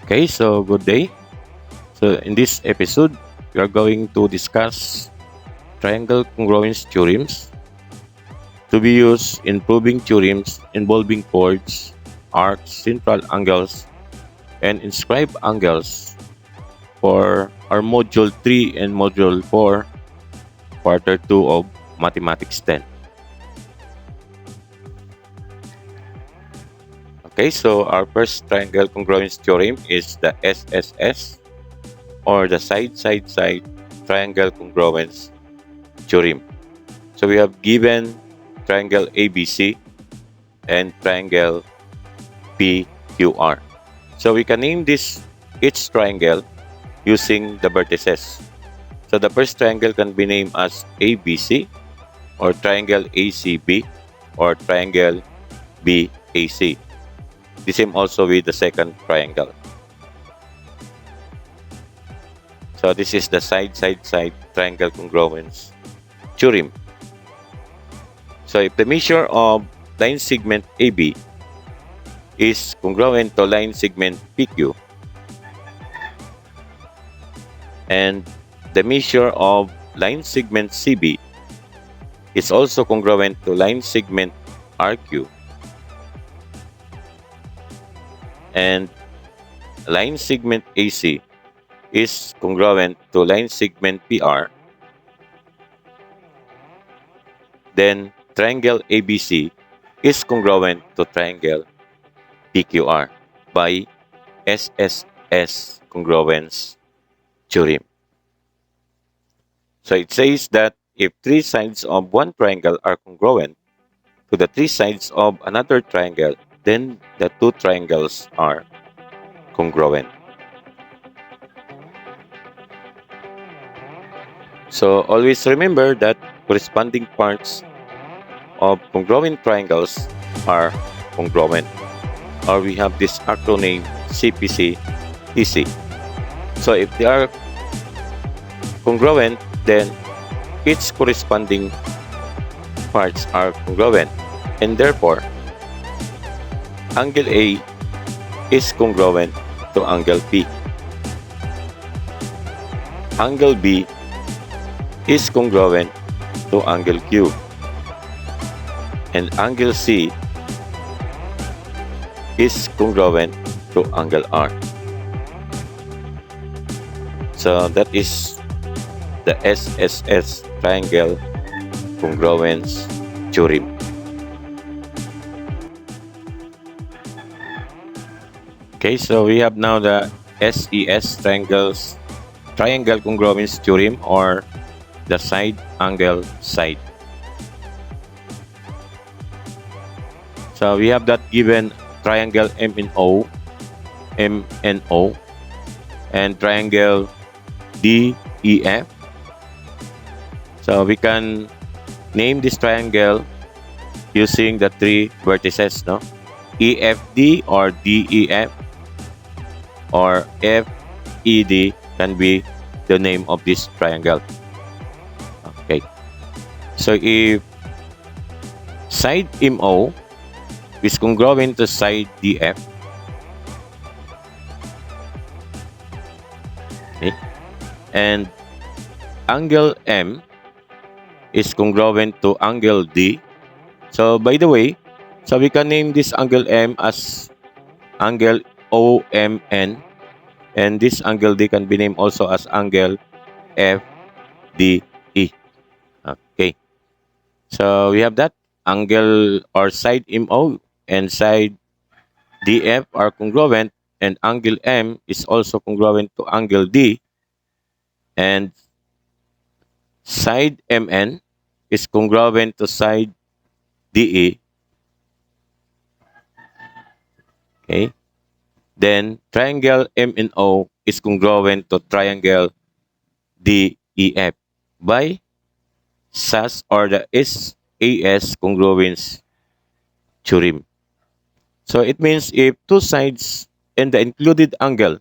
Okay, so good day. So in this episode, we are going to discuss triangle congruence theorems to be used in proving theorems involving chords, arcs, central angles, and inscribed angles for our Module 3 and Module 4, Quarter 2 of Mathematics 10. Okay, so our first triangle congruence theorem is the SSS, or the side-side-side triangle congruence theorem. So we have given triangle ABC and triangle PQR. So we can name each triangle using the vertices. So the first triangle can be named as ABC, or triangle ACB, or triangle BAC. The same also with the second triangle. So this is the side-side-side triangle congruence theorem. So if the measure of line segment AB is congruent to line segment PQ, and the measure of line segment CB is also congruent to line segment RQ, and line segment AC is congruent to line segment PR, then triangle ABC is congruent to triangle PQR by SSS congruence theorem. So it says that if three sides of one triangle are congruent to the three sides of another triangle, then the two triangles are congruent. So always remember that corresponding parts of congruent triangles are congruent, or we have this acronym CPC-TC. So if they are congruent, then its corresponding parts are congruent, and therefore angle A is congruent to angle B. Angle B is congruent to angle Q, and angle C is congruent to angle R. So that is the SSS triangle congruence theorem. Okay, so we have now the SES triangle congruence theorem, or the side angle side. So we have that given triangle MNO, and triangle DEF. So we can name this triangle using the three vertices, no? EFD or DEF, or FED can be the name of this triangle. Okay. So if side MO is congruent to side DF, okay, and angle M is congruent to angle D. So by the way, so we can name this angle M as angle OMN, and this angle D can be named also as angle FDE. Okay. So we have that angle or side MO and side DF are congruent, and angle M is also congruent to angle D, and side MN is congruent to side DE. Okay. Then triangle MNO is congruent to triangle DEF by SAS, or the SAS congruence theorem. So it means if two sides and the included angle.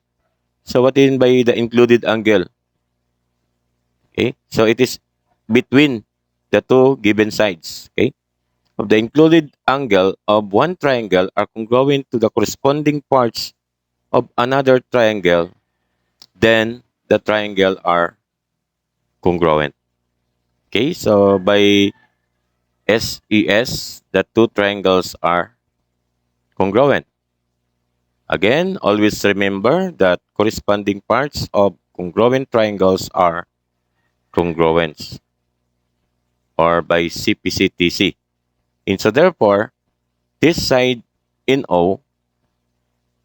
So what is by the included angle? Okay, so it is between the two given sides, okay, of the included angle of one triangle are congruent to the corresponding parts of another triangle, then the triangle are congruent. Okay, so by SES, the two triangles are congruent. Again, always remember that corresponding parts of congruent triangles are congruence or by CPCTC. And so therefore, this side in O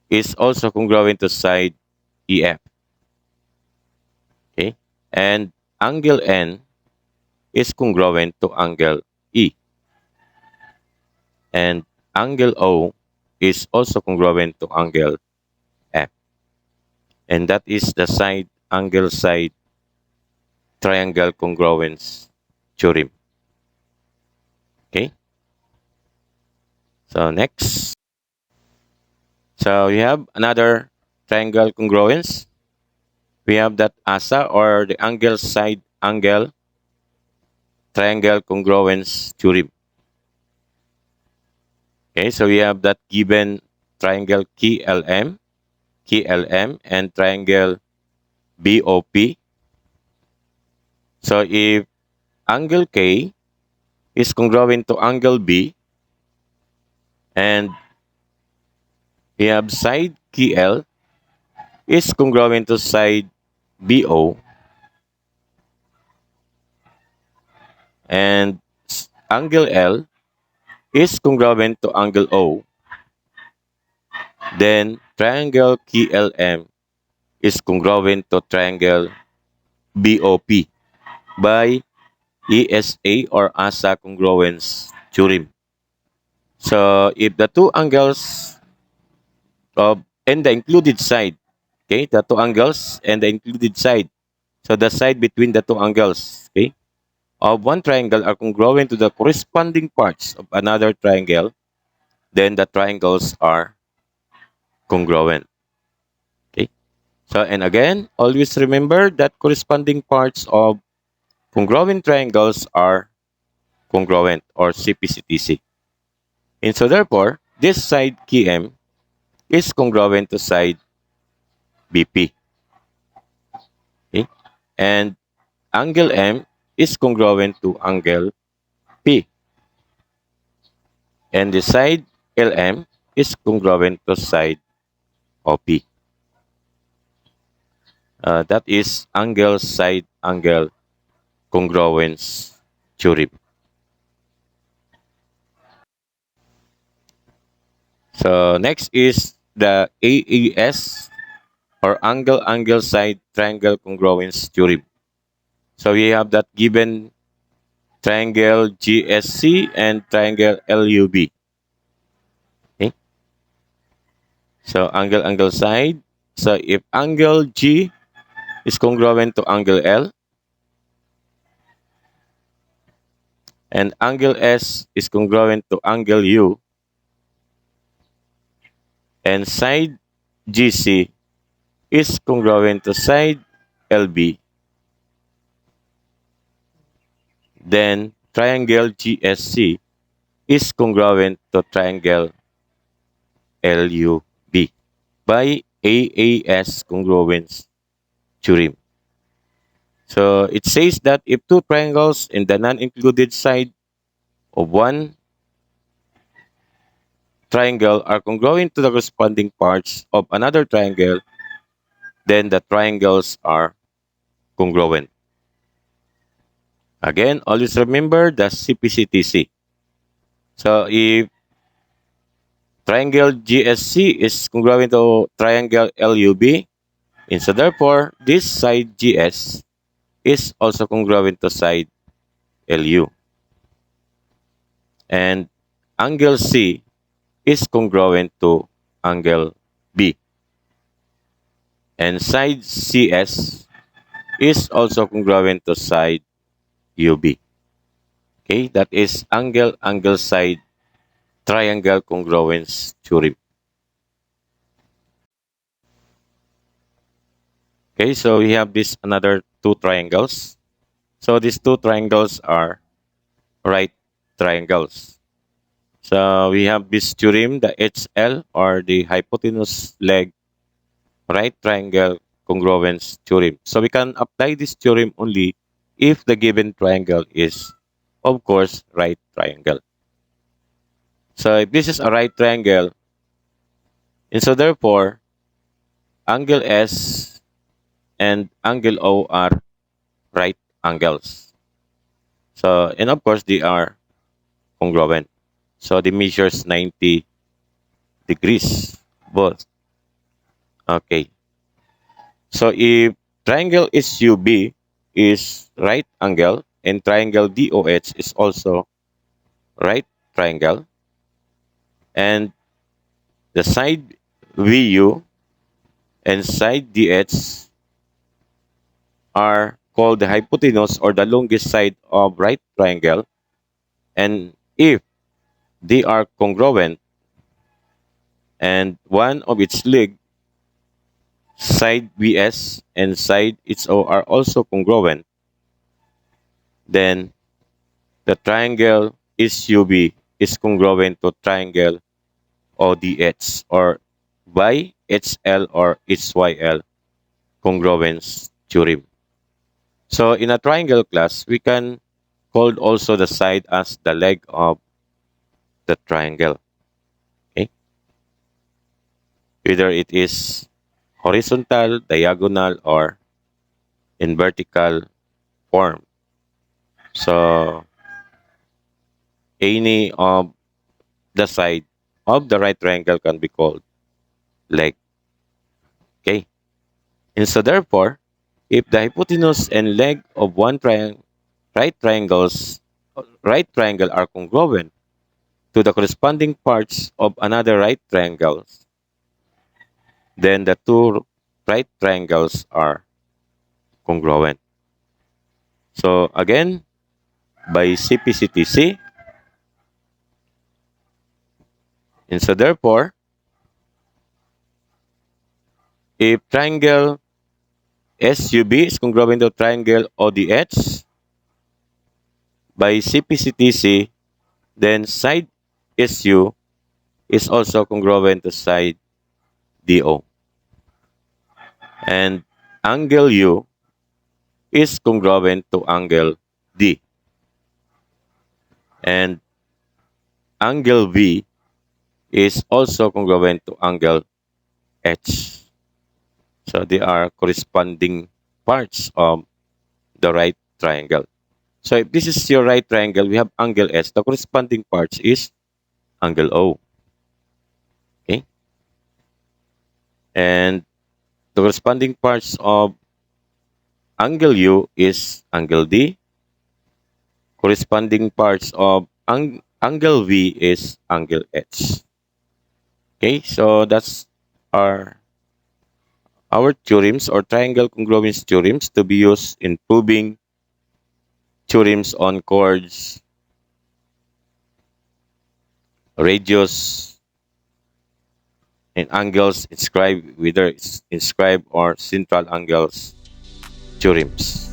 is also congruent to side EF. Okay? And angle N is congruent to angle E. And angle O is also congruent to angle F. And that is the side angle side triangle congruence theorem. Okay? So next. So we have another triangle congruence. We have that ASA or the angle side angle triangle congruence theorem. Okay, so we have that given triangle KLM, and triangle BOP. So if angle K is congruent to angle B, and we have side KL is congruent to side BO, and angle L is congruent to angle O, then triangle KLM is congruent to triangle BOP by ESA or ASA congruence theorem. So if the two angles of and the included side, okay, the two angles and the included side, so the side between the two angles, okay, of one triangle are congruent to the corresponding parts of another triangle, then the triangles are congruent. Okay. So and again, always remember that corresponding parts of congruent triangles are congruent or CPCTC. And so therefore, this side KM is congruent to side BP. Okay? And angle M is congruent to angle P. And the side LM is congruent to side OP. That is angle side angle congruence theorem. So next is the AES or angle side triangle congruence theorem. So we have that given triangle GSC and triangle LUB. Okay. So angle side. So if angle G is congruent to angle L and angle S is congruent to angle U and side GC is congruent to side LB, then triangle GSC is congruent to triangle LUB by AAS congruence theorem. So it says that if two triangles in the non-included side of one triangle are congruent to the corresponding parts of another triangle, then the triangles are congruent. Again, always remember the CPCTC. So if triangle GSC is congruent to triangle LUB, and so therefore this side GS is also congruent to side LU. And angle C is congruent to angle B. And side CS is also congruent to side UB. Okay, that is angle side triangle congruence theorem. Okay, so we have this another two triangles. So these two triangles are right triangles. So we have this theorem, the HL or the hypotenuse leg right triangle congruence theorem. So we can apply this theorem only if the given triangle is, of course, right triangle. So if this is a right triangle, and so therefore, angle S and angle O are right angles. So, and of course, they are congruent. So they measures 90 degrees both. Okay. So if triangle SUB is right angle and triangle DOH is also right triangle, and the side VU and side DH are called the hypotenuse or the longest side of right triangle, and if they are congruent and one of its leg, side VS and side HO are also congruent, then the triangle SUB is congruent to triangle ODH or by HL or HYL congruence theorem. So in a triangle class, we can call also the side as the leg of the triangle. Okay? Whether it is horizontal, diagonal, or in vertical form. So any of the side of the right triangle can be called leg. Okay? And so therefore, if the hypotenuse and leg of one right triangles right triangle are congruent to the corresponding parts of another right triangle, then the two right triangles are congruent. So again, by CPCTC, and so therefore, if triangle SUB is congruent to triangle ODH by CPCTC, then side SU is also congruent to side DO. And angle U is congruent to angle D. And angle V is also congruent to angle H. So they are corresponding parts of the right triangle. So if this is your right triangle, we have angle S. The corresponding parts is angle O. Okay? And the corresponding parts of angle U is angle D. Corresponding parts of angle V is angle H. Okay, so that's our our theorems or triangle congruence theorems to be used in proving theorems on chords, radius, and angles inscribed, whether it's inscribed or central angles theorems.